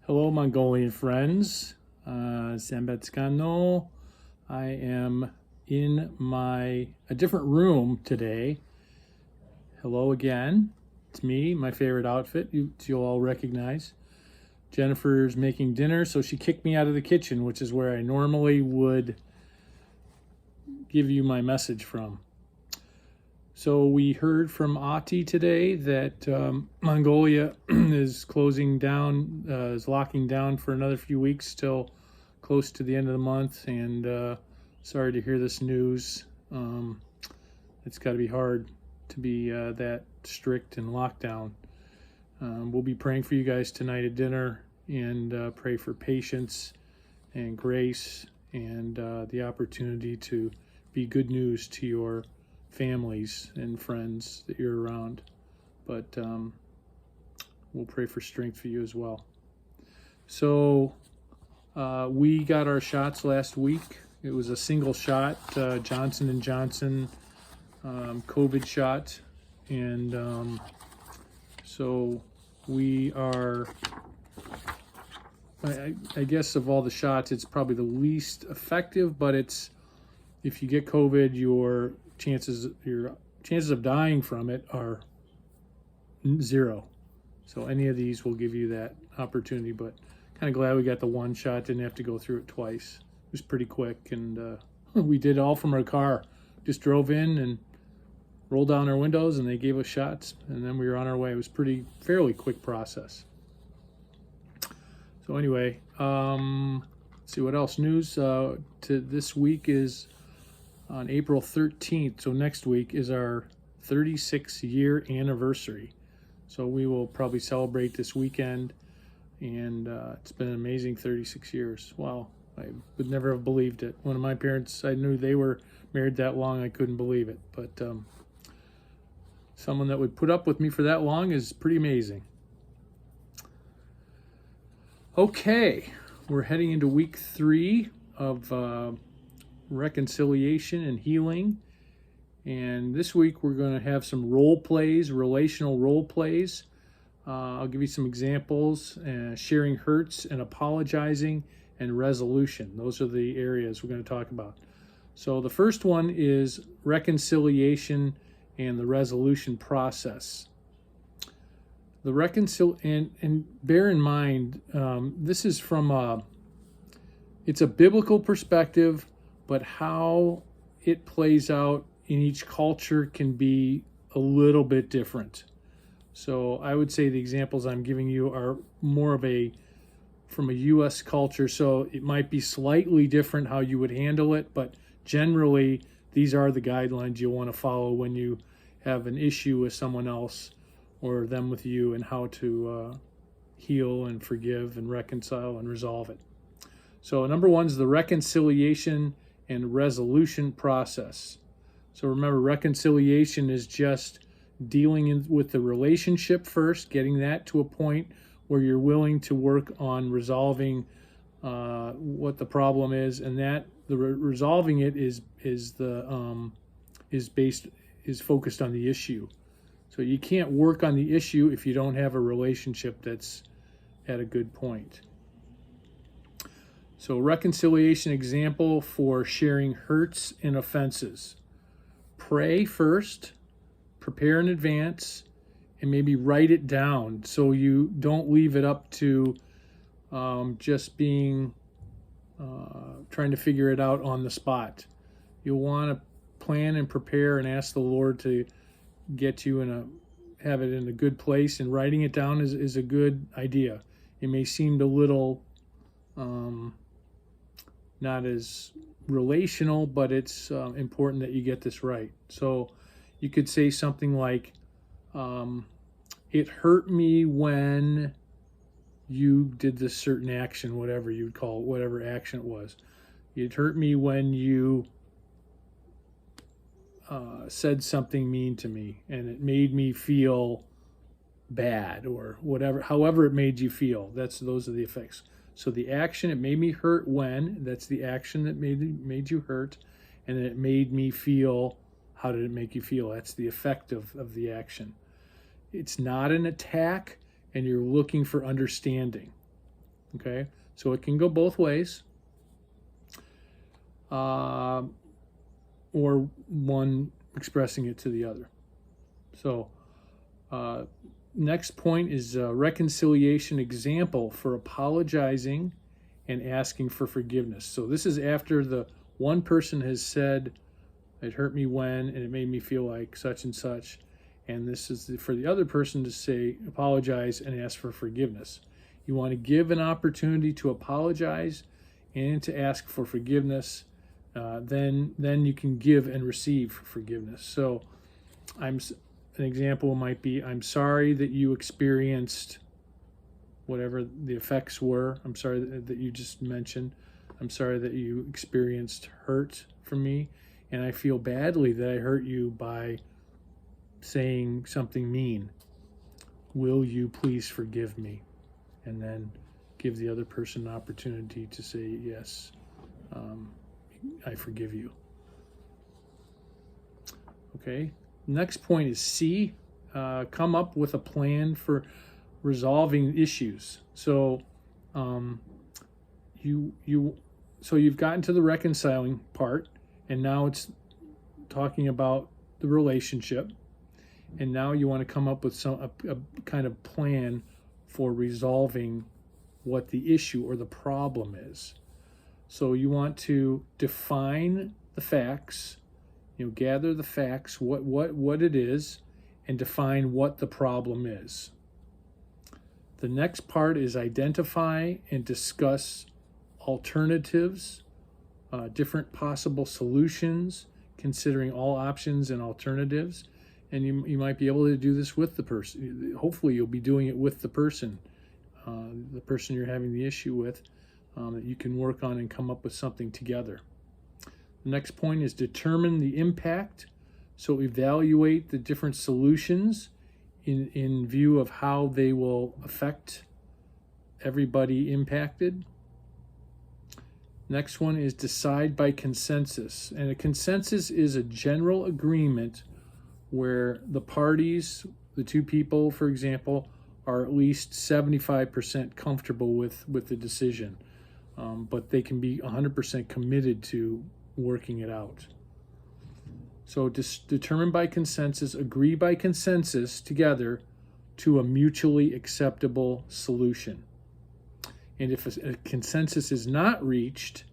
Hello, Mongolian friends. Sambetskano. I am in a different room today. Hello again. It's me, my favorite outfit, you'll all recognize. Jennifer's making dinner, so she kicked me out of the kitchen, which is where I normally would give you my message from. So we heard from Ati today that Mongolia is closing down, is locking down for another few weeks till close to the end of the month. And sorry to hear this news. It's got to be hard to be that strict and lockdown. We'll be praying for you guys tonight at dinner and pray for patience and grace and the opportunity to be good news to your families and friends that you're around. But we'll pray for strength for you as well. So we got our shots last week. It was a single shot, Johnson & Johnson COVID shot. And so we are, I guess of all the shots, it's probably the least effective, but if you get COVID, your chances of dying from it are 0. So any of these will give you that opportunity, but kind of glad we got the one shot, didn't have to go through it twice. It was pretty quick, and we did it all from our car. Just drove in and rolled down our windows, and they gave us shots, and then we were on our way. It was fairly quick process. So anyway, let's see what else. News to this week is on April 13th, so next week is our 36-year anniversary. So we will probably celebrate this weekend, and it's been an amazing 36 years. Wow, I would never have believed it. One of my parents, I knew they were married that long, I couldn't believe it. But someone that would put up with me for that long is pretty amazing. Okay, we're heading into week 3 of reconciliation and healing, and this week we're going to have some relational role plays. I'll give you some examples: sharing hurts and apologizing and resolution. Those are the areas we're going to talk about. So the first one is reconciliation and the resolution process. And bear in mind, this is from it's a biblical perspective, but how it plays out in each culture can be a little bit different. So I would say the examples I'm giving you are more from a U.S. culture, so it might be slightly different how you would handle it, but generally these are the guidelines you'll want to follow when you have an issue with someone else or them with you, and how to heal and forgive and reconcile and resolve it. So number 1 is the reconciliation and resolution process. So remember, reconciliation is just dealing with the relationship first, getting that to a point where you're willing to work on resolving what the problem is, and that resolving it is focused on the issue. So you can't work on the issue if you don't have a relationship that's at a good point. So reconciliation example for sharing hurts and offenses. Pray first, prepare in advance, and maybe write it down so you don't leave it up to just being trying to figure it out on the spot. You'll want to plan and prepare and ask the Lord to get you have it in a good place, and writing it down is a good idea. It may seem a little not as relational, but it's important that you get this right. So you could say something like, it hurt me when you did this certain action, whatever you'd call it, whatever action it was. It hurt me when you said something mean to me, and it made me feel bad, or whatever, however it made you feel. Those are the effects. So the action, it made me hurt when, that's the action that made you hurt, and then it made me feel, how did it make you feel? That's the effect of the action. It's not an attack, and you're looking for understanding. Okay, so it can go both ways, or one expressing it to the other. So next point is a reconciliation example for apologizing and asking for forgiveness. So this is after the one person has said, it hurt me when, and it made me feel like such and such. And this is for the other person to say, apologize and ask for forgiveness. You want to give an opportunity to apologize and to ask for forgiveness. Then you can give and receive forgiveness. So an example might be, I'm sorry that you experienced whatever the effects were. I'm sorry that you just mentioned. I'm sorry that you experienced hurt from me. And I feel badly that I hurt you by saying something mean. Will you please forgive me? And then give the other person an opportunity to say, yes, I forgive you. Okay. Next point is C. Come up with a plan for resolving issues. So you've gotten to the reconciling part, and now it's talking about the relationship. And now you want to come up with a kind of plan for resolving what the issue or the problem is. So you want to define the facts, gather the facts, what it is, and define what the problem is. The next part is identify and discuss alternatives, different possible solutions, considering all options and alternatives. And you might be able to do this with the person. Hopefully you'll be doing it with the person you're having the issue with, that you can work on and come up with something together. The next point is determine the impact. So evaluate the different solutions in view of how they will affect everybody impacted. Next one is decide by consensus. And a consensus is a general agreement where the parties, the two people, for example, are at least 75% comfortable with the decision. But they can be 100% committed to working it out. So determine by consensus, agree by consensus together to a mutually acceptable solution. And if a consensus is not reached,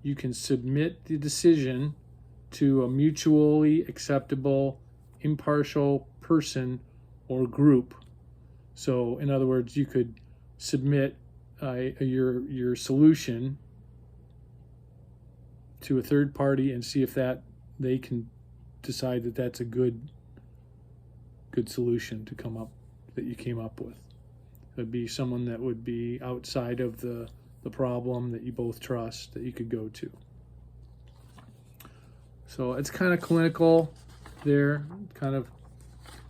you can submit the decision to a mutually acceptable, impartial person or group. So in other words, you could submit your solution to a third party and see if they can decide that that's a good solution that you came up with. It would be someone that would be outside of the problem that you both trust that you could go to. So it's kind of clinical there,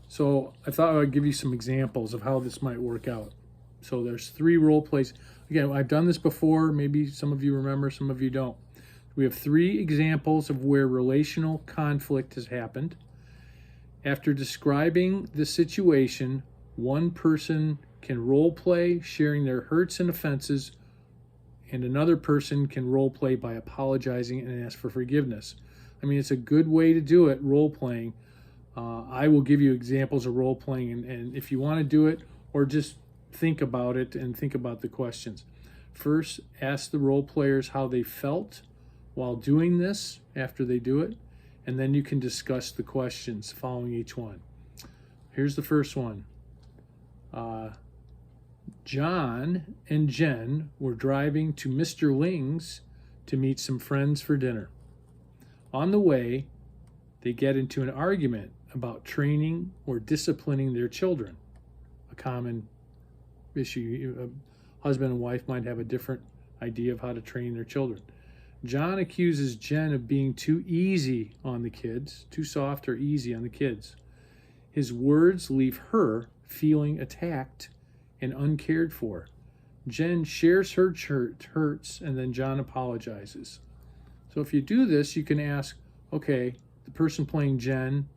so I thought I would give you some examples of how this might work out. So there's 3 role plays. Again, I've done this before. Maybe some of you remember, some of you don't. We have 3 examples of where relational conflict has happened. After describing the situation, one person can role play, sharing their hurts and offenses, and another person can role play by apologizing and ask for forgiveness. I mean, it's a good way to do it, role playing. I will give you examples of role playing, and if you want to do it, or just think about it and think about the questions. First, ask the role players how they felt while doing this after they do it, and then you can discuss the questions following each one. Here's the first one. John and Jen were driving to Mr. Ling's to meet some friends for dinner. On the way, they get into an argument about training or disciplining their children, a common issue. A husband and wife might have a different idea of how to train their children. John accuses Jen of being too easy on the kids, too soft or easy on the kids. His words leave her feeling attacked and uncared for. Jen shares her hurts, and then John apologizes. So if you do this, you can ask, okay, the person playing Jen,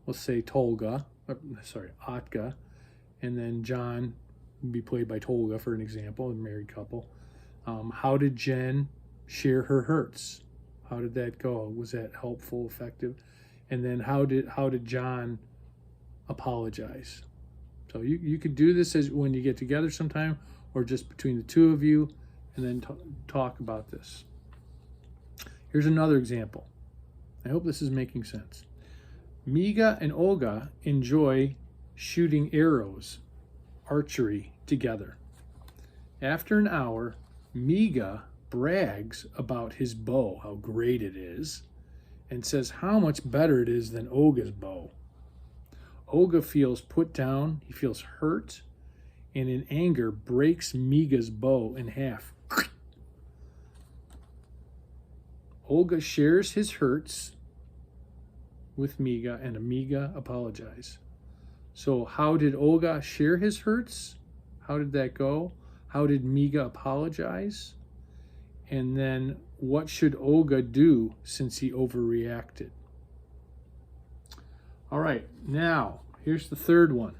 let's say Atka, and then John be played by Tolga, for an example, a married couple. How did Jen share her hurts? How did that go? Was that helpful, effective? And then how did John apologize? So you could do this as when you get together sometime, or just between the two of you, and then talk about this. Here's another example. I hope this is making sense. Miga and Olga enjoy shooting arrows, archery, together. After an hour, Miga brags about his bow, how great it is, and says how much better it is than Olga's bow. Olga feels put down, he feels hurt, and in anger breaks Miga's bow in half. Olga shares his hurts with Miga, and Miga apologizes. So how did Olga share his hurts? How did that go? How did Miga apologize? And then what should Olga do since he overreacted? All right, now here's the third one.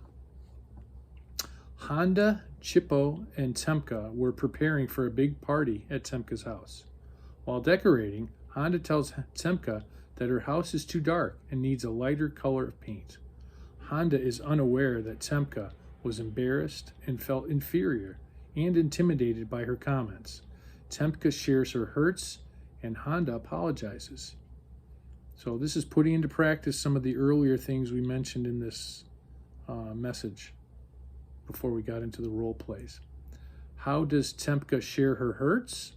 Honda, Chippo, and Temka were preparing for a big party at Temka's house. While decorating, Honda tells Temka that her house is too dark and needs a lighter color of paint. Honda is unaware that Temka was embarrassed and felt inferior and intimidated by her comments. Temka shares her hurts, and Honda apologizes. So this is putting into practice some of the earlier things we mentioned in this message before we got into the role plays. How does Temka share her hurts?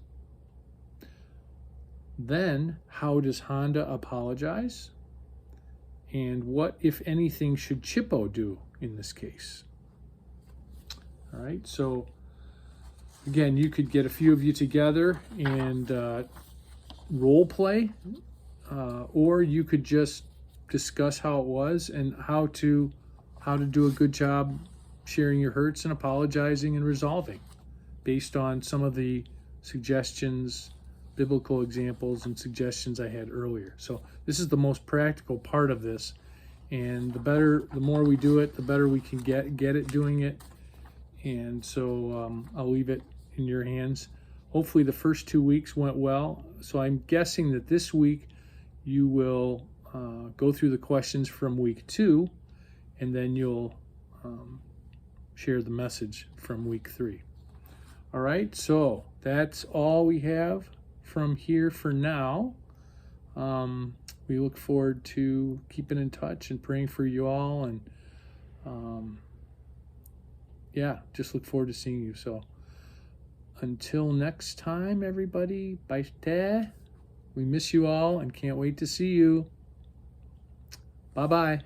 Then, how does Honda apologize? And what, if anything, should Chippo do in this case? All right, so again, you could get a few of you together and role play, or you could just discuss how it was and how to do a good job sharing your hurts and apologizing and resolving based on some of the suggestions, biblical examples and suggestions I had earlier. So this is the most practical part of this, and the more we do it, the better we can get at doing it. And so I'll leave it in your hands. Hopefully the first 2 weeks went well. So I'm guessing that this week you will go through the questions from week 2, and then you'll share the message from week 3. All right, so that's all we have from here for now. We look forward to keeping in touch and praying for you all, and just look forward to seeing you. So until next time, everybody, bye. We miss you all and can't wait to see you. Bye-bye.